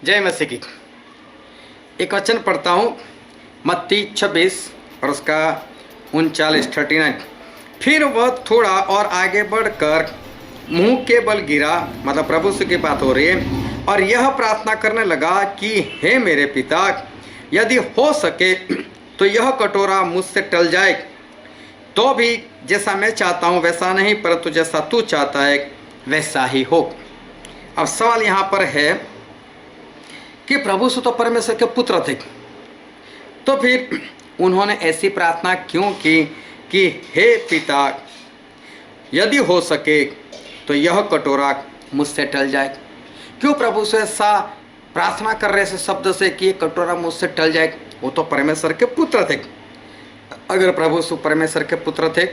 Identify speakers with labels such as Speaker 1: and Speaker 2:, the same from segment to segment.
Speaker 1: जय मसीह की। एक वचन पढ़ता हूँ, मत्ती 26 और उसका 39। फिर वह थोड़ा और आगे बढ़कर मुंह के बल गिरा, मतलब प्रभु से की बात हो रही है, और यह प्रार्थना करने लगा कि हे मेरे पिता, यदि हो सके तो यह कटोरा मुझसे टल जाए, तो भी जैसा मैं चाहता हूँ वैसा नहीं, परंतु जैसा तू चाहता है वैसा ही हो। अब सवाल यहाँ पर है कि प्रभु यीशु तो परमेश्वर के पुत्र थे, तो फिर उन्होंने ऐसी प्रार्थना क्यों की कि हे पिता, यदि हो सके तो यह कटोरा मुझसे टल जाए? क्यों प्रभु से ऐसा प्रार्थना कर रहे थे शब्द से कि ये कटोरा मुझसे टल जाए? वो तो परमेश्वर के पुत्र थे। अगर प्रभु यीशु परमेश्वर के पुत्र थे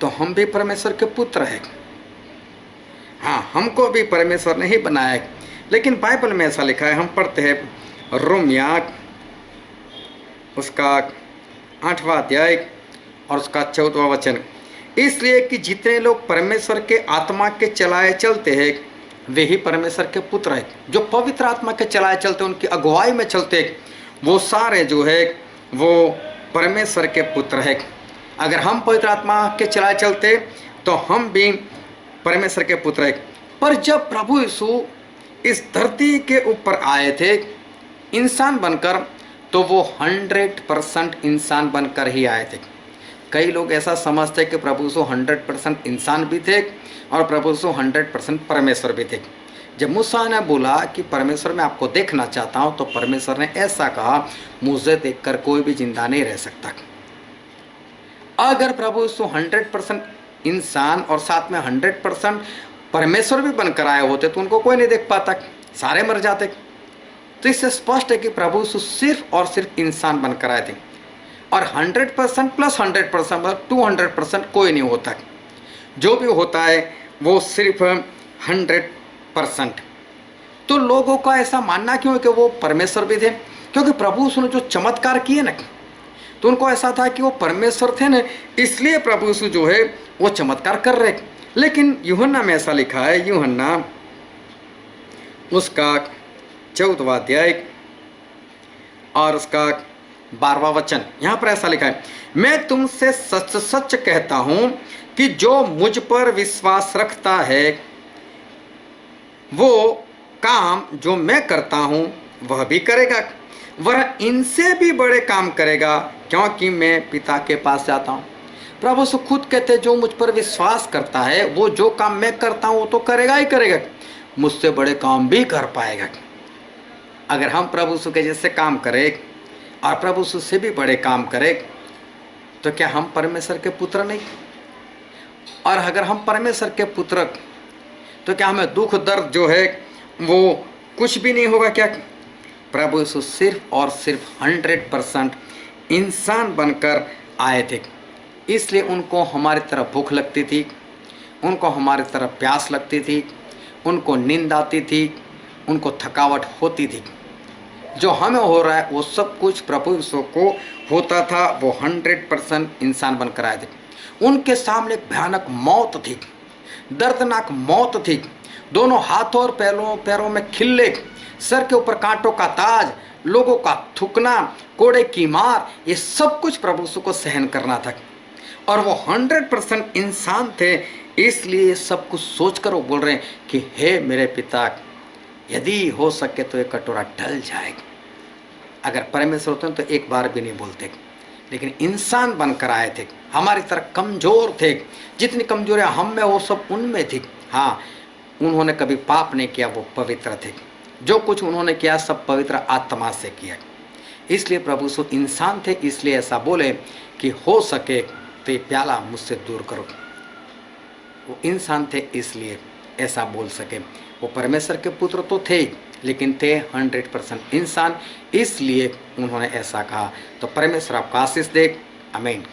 Speaker 1: तो हम भी परमेश्वर के पुत्र हैं। हाँ, हमको भी परमेश्वर ने ही बनाया है। लेकिन बाइबल में ऐसा लिखा है, हम पढ़ते हैं रोमिया उसका 8वां अध्याय और उसका 14वां वचन। इसलिए कि जितने लोग परमेश्वर के आत्मा के चलाए चलते हैं वे ही परमेश्वर के पुत्र हैं। जो पवित्र आत्मा के चलाए चलते, उनकी अगुवाई में चलते, वो सारे जो है वो परमेश्वर के पुत्र हैं। अगर हम पवित्र आत्मा के चलाए चलते तो हम भी परमेश्वर के पुत्र हैं। पर जब प्रभु यीशु इस धरती के ऊपर आए थे इंसान बनकर, तो वो 100% इंसान बनकर ही आए थे। कई लोग ऐसा समझते कि प्रभु यीशु 100% इंसान भी थे और प्रभु यीशु 100% परमेश्वर भी थे। जब मूसा ने बोला कि परमेश्वर मैं आपको देखना चाहता हूँ, तो परमेश्वर ने ऐसा कहा, मुझे देखकर कोई भी जिंदा नहीं रह सकता। अगर प्रभु यीशु 100% इंसान और साथ में 100% परमेश्वर भी बनकर आए होते तो उनको कोई नहीं देख पाता, सारे मर जाते। तो इससे स्पष्ट है कि प्रभु यीशु सिर्फ और सिर्फ इंसान बनकर आए थे। और 100% प्लस 100% मतलब 200% कोई नहीं होता। जो भी होता है वो सिर्फ 100%। तो लोगों का ऐसा मानना क्यों है कि वो परमेश्वर भी थे? क्योंकि प्रभु यीशु ने जो चमत्कार किए ना, तो उनको ऐसा था कि वो परमेश्वर थे ना, इसलिए प्रभु यीशु जो है वो चमत्कार कर रहे। लेकिन यूहन्ना में ऐसा लिखा है, यूहन्ना उसका 14वां अध्याय और उसका 12वां वचन, यहाँ पर ऐसा लिखा है, मैं तुमसे सच सच कहता हूँ कि जो मुझ पर विश्वास रखता है वो काम जो मैं करता हूँ वह भी करेगा, वह इनसे भी बड़े काम करेगा, क्योंकि मैं पिता के पास जाता हूँ। प्रभु यीशु खुद कहते हैं, जो मुझ पर विश्वास करता है वो जो काम मैं करता हूँ वो तो करेगा ही करेगा, मुझसे बड़े काम भी कर पाएगा। अगर हम प्रभु यीशु के जैसे काम करें और प्रभु यीशु से भी बड़े काम करें तो क्या हम परमेश्वर के पुत्र नहीं? और अगर हम परमेश्वर के पुत्र तो क्या हमें दुख दर्द जो है वो कुछ भी नहीं होगा क्या? प्रभु यीशु सिर्फ और सिर्फ 100% इंसान बनकर आए थे, इसलिए उनको हमारी तरह भूख लगती थी, उनको हमारी तरह प्यास लगती थी, उनको नींद आती थी, उनको थकावट होती थी। जो हमें हो रहा है वो सब कुछ प्रभु यीशु को होता था। वो 100% इंसान बनकर आए थे। उनके सामने एक भयानक मौत थी, दर्दनाक मौत थी। दोनों हाथों और पैरों में खिल्ले, सर के ऊपर कांटों का ताज, लोगों का थूकना, कोड़े की मार, ये सब कुछ प्रभु यीशु को सहन करना था। और वो 100% इंसान थे, इसलिए सब कुछ सोचकर वो बोल रहे हैं कि हे मेरे पिता, यदि हो सके तो ये कटोरा टल जाएगा। अगर परमेश्वर होते तो एक बार भी नहीं बोलते, लेकिन इंसान बनकर आए थे, हमारी तरह कमज़ोर थे। जितनी कमजोरियाँ हम में वो सब उनमें थी। हाँ, उन्होंने कभी पाप नहीं किया, वो पवित्र थे। जो कुछ उन्होंने किया सब पवित्र आत्मा से किया। इसलिए प्रभु यीशु इंसान थे, इसलिए ऐसा बोले कि हो सके तो ये प्याला मुझसे दूर करो। वो इंसान थे इसलिए ऐसा बोल सके। वो परमेश्वर के पुत्र तो थे, लेकिन थे 100% इंसान, इसलिए उन्होंने ऐसा कहा। तो परमेश्वर आपको आशीष दे। आमीन।